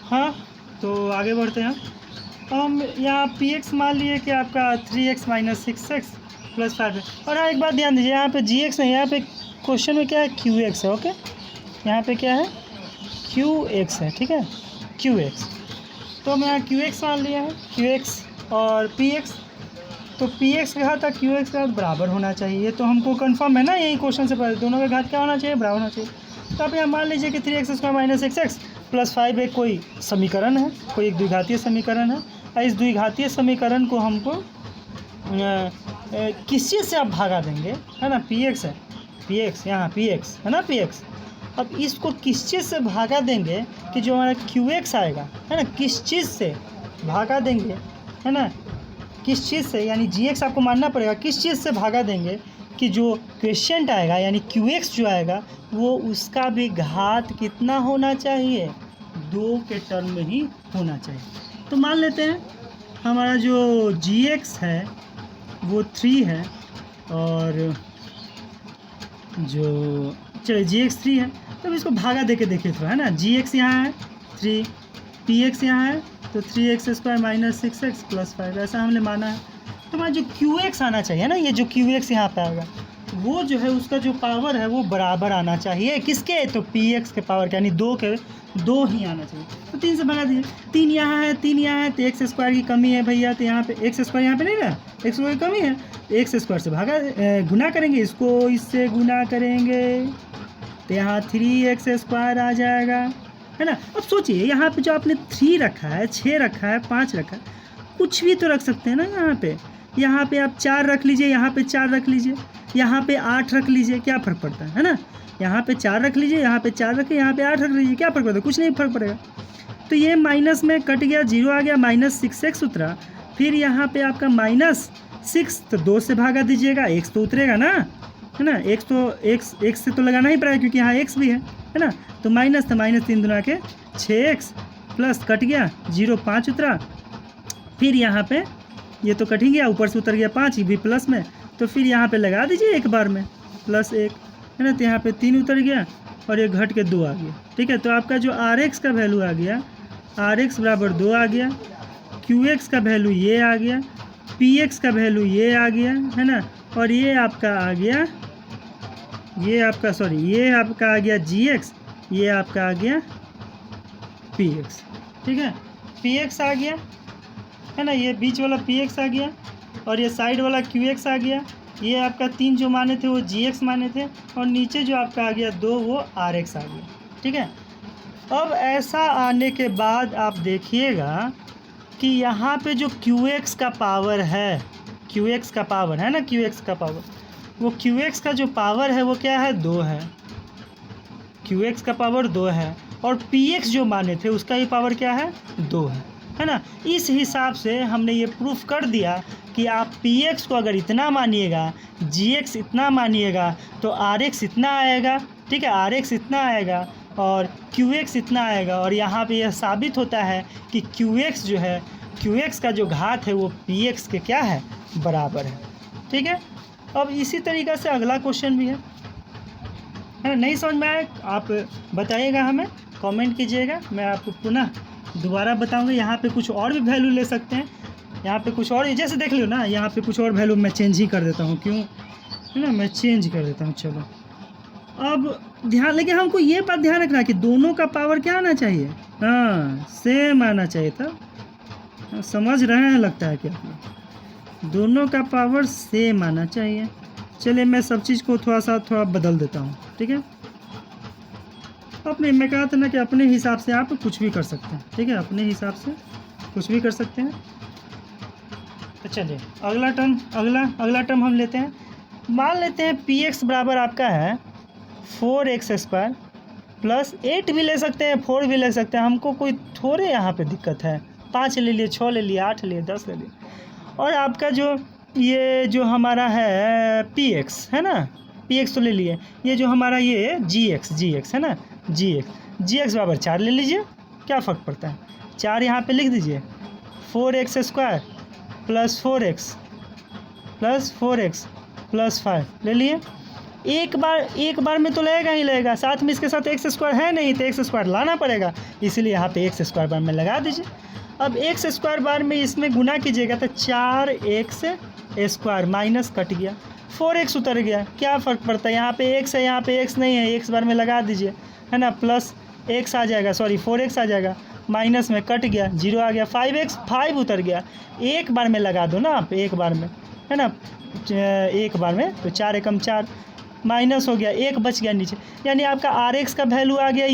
हाँ, तो आगे बढ़ते हैं। हम यहाँ पी एक्स मान लिए कि आपका 3x माइनस 6x प्लस 5 है। और हाँ, एक बात ध्यान दीजिए, यहाँ पे जी एक्स नहीं, यहाँ पे क्वेश्चन में क्या है, क्यू एक्स है। ओके, यहाँ पे क्या है, क्यू एक्स है। ठीक है, क्यू एक्स। तो हम यहाँ क्यू एक्स मान लिया है, क्यू एक्स और पी एक्स। तो पी एक्स का घात और क्यू एक्स का घात बराबर होना चाहिए। तो हमको कंफर्म है ना, यही क्वेश्चन से पहले दोनों का घात क्या होना चाहिए, बराबर होना चाहिए। तो आप यहाँ मान लीजिए कि 3x² माइनस 6x प्लस 5 एक कोई समीकरण है, कोई एक द्विघातीय समीकरण है। और इस द्विघातीय समीकरण को हमको किस चीज़ से आप भागा देंगे, है ना, पी एक्स है, पी एक्स यहाँ पी एक्स है ना, पी एक्स। अब इसको किस चीज़ से भागा देंगे कि जो हमारा क्यू एक्स आएगा, है ना, किस चीज़ से भागा देंगे, है ना, किस चीज़ से, यानी जी एक्स आपको मानना पड़ेगा, किस चीज़ से भागा देंगे कि जो क्वेश्चन आएगा यानी क्यू एक्स जो आएगा वो उसका भी घात कितना होना चाहिए, 2 के टर्म में ही होना चाहिए। तो मान लेते हैं हमारा जो जी एक्स है वो 3 है, और जो चलिए जी एक्स 3 है, तो इसको भागा दे के देखिए थोड़ा, है ना। जी एक्स यहाँ है 3, पी एक्स यहाँ है, तो 3x² माइनस 6x प्लस 5 ऐसा हमने माना है। तो हमारा जो क्यू एक्स आना चाहिए ना, ये जो क्यू एक्स यहाँ पे आएगा वो जो है उसका जो पावर है वो बराबर आना चाहिए किसके, तो पी एक्स के पावर के, यानी 2 के 2 ही आना चाहिए। तो 3 से भगा दीजिए, 3 यहाँ है, 3 यहाँ है, तो x² की कमी है भैया, तो यहाँ पे x² यहाँ पे नहीं ना, x² की कमी है, x² से भागा गुना करेंगे, इसको इससे गुना करेंगे तो यहाँ 3x² आ जाएगा, है ना। अब सोचिए यहाँ पे जो आपने 3 रखा है, 6 रखा है, 5 रखा है, कुछ भी तो रख सकते हैं ना। यहाँ पे आप 4 रख लीजिए, यहाँ पे 4 रख लीजिए, यहाँ पे 8 रख लीजिए, क्या फ़र्क पड़ता है ना। यहाँ पे 4 रख लीजिए, यहाँ पे 4 रखिए, यहाँ पे 8 रख लीजिए, क्या फ़र्क पड़ता है, कुछ नहीं फ़र्क पड़ेगा। तो ये माइनस में कट गया, 0 आ गया, माइनस 6x उतरा। फिर यहाँ पे आपका माइनस 6, तो 2 से भागा दीजिएगा, x तो उतरेगा ना, है ना, x तो x से तो लगाना ही पड़ेगा क्योंकि यहाँ x भी है ना। तो माइनस, तो माइनस 3 दूना के 6x प्लस कट गया 0, 5 उतरा। फिर यहाँ पे ये तो कट ही गया, ऊपर से उतर गया 5, ये भी प्लस में, तो फिर यहाँ पे लगा दीजिए एक बार में +1, है ना। तो यहाँ पे 3 उतर गया और ये घट के 2 आ गया। ठीक है, तो आपका जो Rx का वैल्यू आ गया, Rx बराबर 2 आ गया, Qx का वैल्यू ये आ गया, Px का वैल्यू ये आ गया, है ना। और ये आपका आ गया, ये आपका आ गया Gx, ये आपका आ गया Px। ठीक है, Px आ गया, है ना, ये बीच वाला Px आ गया और ये साइड वाला Qx आ गया। ये आपका 3 जो माने थे वो Gx माने थे, और नीचे जो आपका आ गया 2 वो Rx आ गया। ठीक है, अब ऐसा आने के बाद आप देखिएगा कि यहाँ पे जो Qx का पावर है, Qx का पावर है ना, Qx का पावर, वो Qx का जो पावर है वो क्या है, 2 है, Qx का पावर 2 है, और Px जो माने थे उसका ही पावर क्या है, 2 है ना। इस हिसाब से हमने ये प्रूफ कर दिया कि आप Px को अगर इतना मानिएगा, Gx इतना मानिएगा, तो Rx इतना आएगा। ठीक है, Rx इतना आएगा और Qx इतना आएगा, और यहाँ पे यह साबित होता है कि Qx जो है, Qx का जो घात है वो Px के क्या है, बराबर है। ठीक है, अब इसी तरीक़े से अगला क्वेश्चन भी है ना। नहीं समझ में आए आप बताइएगा, हमें कमेंट कीजिएगा, मैं आपको पुनः दोबारा बताऊंगा। यहाँ पे कुछ और भी वैल्यू ले सकते हैं, यहाँ पे कुछ और, जैसे देख लो ना, यहाँ पे कुछ और वैल्यू मैं चेंज ही कर देता हूँ, क्यों, है ना, मैं चेंज कर देता हूँ। चलो अब ध्यान, लेकिन हमको ये बात ध्यान रखना कि दोनों का पावर क्या आना चाहिए, हाँ, सेम आना चाहिए था। समझ रहे हैं लगता है कि आप लोग, दोनों का पावर सेम आना चाहिए। चलिए मैं सब चीज़ को थोड़ा बदल देता हूँ। ठीक है, अपने, मैं कहा था ना कि अपने हिसाब से आप कुछ भी कर सकते हैं। ठीक है, अपने हिसाब से कुछ भी कर सकते हैं। तो चलिए अगला टर्म हम लेते हैं। मान लेते हैं Px बराबर आपका है 4x² प्लस 8 भी ले सकते हैं, 4 भी ले सकते हैं, हमको कोई थोड़े यहाँ पे दिक्कत है। 5 ले लिए, 6 ले लिए, 8 ले लिए, 10 ले लिए। और आपका जो ये जो हमारा है Px है ना, Px तो ले लिए, ये जो हमारा ये Gx है ना, Gx बराबर 4 ले लीजिए, क्या फ़र्क पड़ता है, 4 यहाँ पे लिख दीजिए, 4x² प्लस 4x प्लस 5 ले लिए। एक बार में तो लगेगा ही लगेगा, साथ में इसके साथ एक्स स्क्वायर है नहीं तो एक्स स्क्वायर लाना पड़ेगा, इसलिए यहाँ पे एक्स स्क्वायर बार में लगा दीजिए। अब एक्स स्क्वायर बार में इसमें गुना कीजिएगा तो 4x स्क्वायर माइनस कट गया, 4x उतर गया, क्या फ़र्क पड़ता है, यहाँ पे x है यहाँ पे x नहीं है, एक्स बार में लगा दीजिए है ना, प्लस x आ जाएगा, सॉरी 4x आ जाएगा, माइनस में कट गया, 0 आ गया, 5x 5 उतर गया, एक बार में लगा दो ना आप, एक बार में है ना, एक बार में तो 4 एकम 4 माइनस हो गया, एक बच गया नीचे, यानी आपका RX का वैल्यू आ गया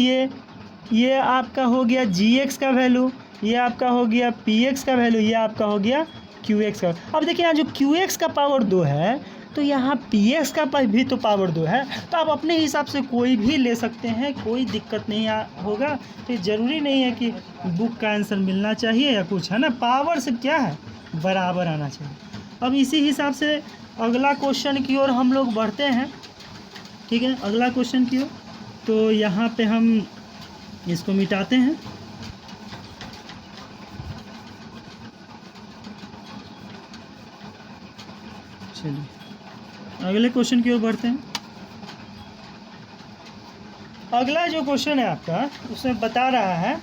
ये आपका हो गया GX का वैल्यू, ये आपका हो गया PX का वैल्यू, ये आपका हो गया QX का। अब देखिए यहाँ जो QX का पावर 2 है तो यहाँ PX का भी तो पावर 2 है, तो आप अपने हिसाब से कोई भी ले सकते हैं, कोई दिक्कत नहीं होगा। तो ज़रूरी नहीं है कि बुक का आंसर मिलना चाहिए या कुछ, है ना, पावर से क्या है बराबर आना चाहिए। अब इसी हिसाब से अगला क्वेश्चन की ओर हम लोग बढ़ते हैं, ठीक है, अगला क्वेश्चन की ओर। तो यहाँ पे हम इसको मिटाते हैं, चलिए अगले क्वेश्चन की ओर बढ़ते हैं। अगला जो क्वेश्चन है आपका उसमें बता रहा है,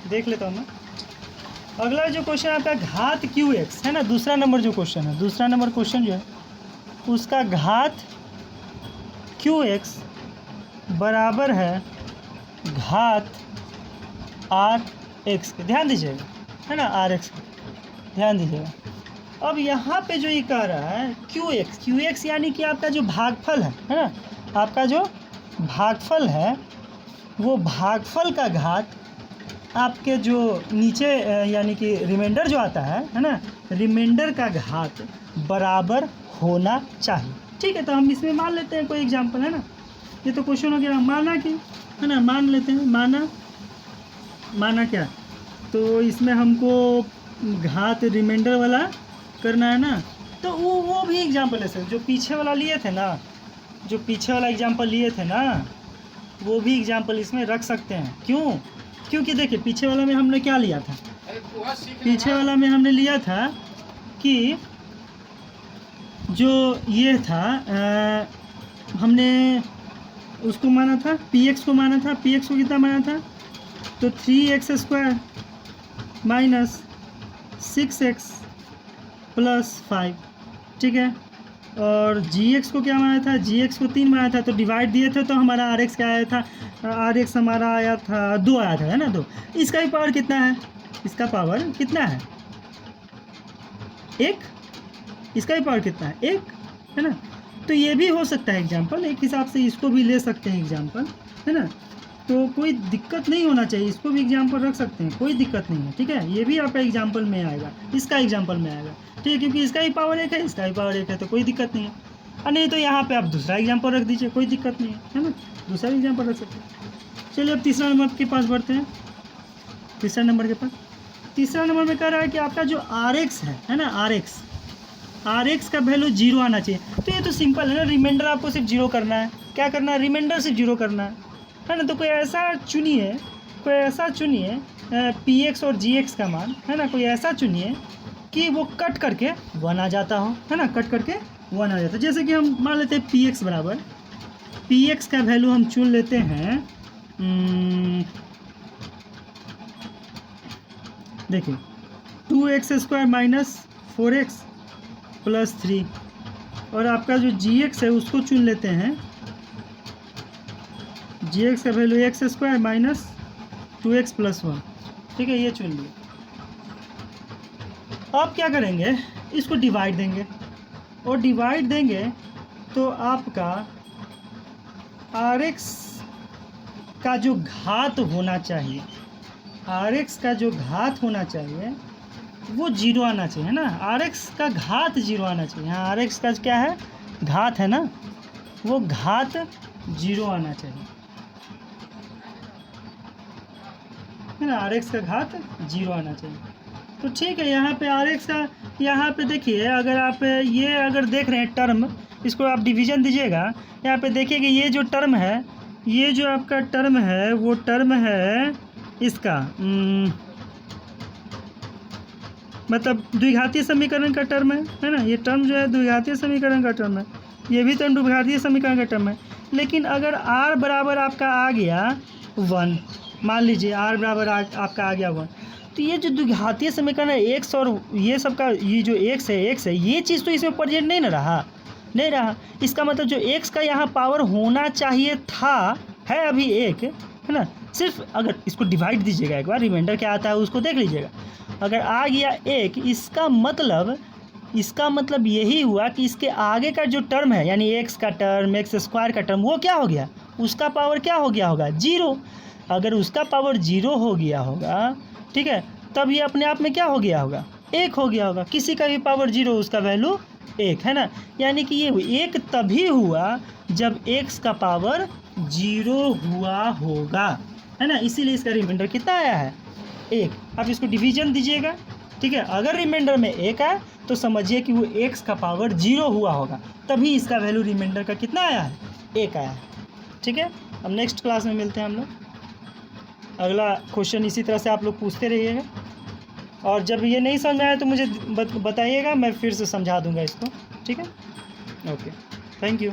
देख लेता हूँ मैं। अगला जो क्वेश्चन आपका घात QX है ना, दूसरा नंबर जो क्वेश्चन है, दूसरा नंबर क्वेश्चन जो है उसका घात QX बराबर है घात RX के, ध्यान दीजिएगा है ना, RX के ध्यान दीजिएगा। अब यहाँ पे जो ये कह रहा है QX यानी कि आपका जो भागफल है ना, आपका जो भागफल है वो भागफल का घात आपके जो नीचे यानी कि रिमाइंडर जो आता है ना, रिमाइंडर का घात बराबर होना चाहिए। ठीक है, तो हम इसमें मान लेते हैं कोई एग्जांपल, है ना, ये तो क्वेश्चन हो गया, माना कि है ना, मान लेते हैं, माना क्या, तो इसमें हमको घात रिमाइंडर वाला करना है ना, तो वो भी एग्जांपल है सर, जो पीछे वाला लिए थे ना, जो पीछे वाला एग्जांपल लिए थे ना, वो भी एग्जांपल इसमें रख सकते हैं। क्यों? क्योंकि देखिए पीछे वाला में हमने क्या लिया था, पीछे वाला में हमने लिया था कि जो ये था हमने उसको माना था, PX को माना था, PX को कितना माना था, तो 3x square minus 6x plus 5, ठीक है, और GX को क्या माना था, GX को 3 माना था, तो डिवाइड दिए थे तो हमारा RX क्या आया था, RX हमारा आया था 2 आया था, है ना, 2। इसका भी पावर कितना है, इसका पावर कितना है 1, इसका भी पावर कितना है 1, है ना, तो ये भी हो सकता है एग्जाम्पल, एक हिसाब से इसको भी ले सकते हैं एग्जाम्पल, है ना, तो कोई दिक्कत नहीं होना चाहिए, इसको भी एग्जाम्पल रख सकते हैं, कोई दिक्कत नहीं है, ठीक है, ये भी आपका एग्जाम्पल में आएगा, इसका एग्जाम्पल में आएगा, ठीक है, क्योंकि इसका भी पावर 1 है, इसका भी पावर 1 है, तो कोई दिक्कत नहीं है। और नहीं तो यहाँ पे आप दूसरा एग्जाम्पल रख दीजिए, कोई दिक्कत नहीं है ना, दूसरा एग्जाम्पल रख सकते हैं। चलिए अब तीसरा नंबर के पास बढ़ते हैं, तीसरा नंबर के पास, तीसरा नंबर में कह रहा है कि आपका जो RX है ना, RX का वैल्यू 0 आना चाहिए। तो ये तो सिंपल है ना, रिमाइंडर आपको सिर्फ 0 करना है, क्या करना है, रिमाइंडर सिर्फ 0 करना है ना, तो कोई ऐसा चुनिए PX और GX का मान, है ना, कोई ऐसा चुनिए कि वो कट करके 1 आ जाता हो, है ना, कट करके 1 आ जाता है। जैसे कि हम मान लेते हैं PX बराबर, PX का वैल्यू हम चुन लेते हैं, देखिए 2x square minus 4x plus 3, और आपका जो GX है उसको चुन लेते हैं, GX का value x square minus 2x plus 1, ठीक है, ये चुन लिया। आप क्या करेंगे, इसको डिवाइड देंगे, और डिवाइड देंगे तो आपका RX का जो घात होना चाहिए, RX का जो घात होना चाहिए वो 0 आना चाहिए, है ना, RX का घात 0 आना चाहिए। हाँ, RX का क्या है, घात है ना, वो घात 0 आना चाहिए, है ना, RX का घात 0 आना चाहिए। तो ठीक है, यहाँ पे RX का, यहाँ पे देखिए, अगर आप ये अगर देख रहे हैं टर्म, इसको आप डिवीज़न दीजिएगा, यहाँ पे देखिए कि ये जो टर्म है, ये जो आपका टर्म है वो टर्म है इसका मतलब द्विघातीय समीकरण का टर्म है ना, ये टर्म जो है द्विघातीय समीकरण का टर्म है। ये भी तो घातीय समीकरण का टर्म है। लेकिन अगर r बराबर आपका आ गया 1, मान लीजिए r बराबर आपका आ गया 1, तो ये जो द्विघातीय समीकरण है x और ये सब का, ये जो x है ये चीज़ तो इसमें प्रेजेंट नहीं नहीं रहा। इसका मतलब जो x का यहाँ पावर होना चाहिए था है अभी 1, है ना। सिर्फ अगर इसको डिवाइड दीजिएगा एक बार, रिमाइंडर क्या आता है उसको देख लीजिएगा। अगर आ गया 1, इसका मतलब यही हुआ कि इसके आगे का जो टर्म है यानी x का टर्म, x स्क्वायर का टर्म, वो क्या हो गया, उसका पावर क्या हो गया होगा, 0। अगर उसका पावर 0 हो गया होगा, ठीक है, तब ये अपने आप में क्या हो गया होगा, 1 हो गया होगा। किसी का भी पावर 0 उसका वैल्यू 1, है ना। यानी कि ये 1 तभी हुआ जब x का पावर 0 हुआ होगा, है ना। इसीलिए इसका रिमाइंडर कितना आया है, 1। आप इसको डिवीजन दीजिएगा, ठीक है। अगर रिमाइंडर में 1 आए तो समझिए कि वो x का पावर 0 हुआ होगा, तभी इसका वैल्यू रिमाइंडर का कितना आया है, 1 आया है, ठीक है। अब नेक्स्ट क्लास में मिलते हैं हम लोग। अगला क्वेश्चन इसी तरह से आप लोग पूछते रहिएगा, और जब ये नहीं समझ में आए तो मुझे बताइएगा, मैं फिर से समझा दूंगा इसको, ठीक है। Okay, thank you.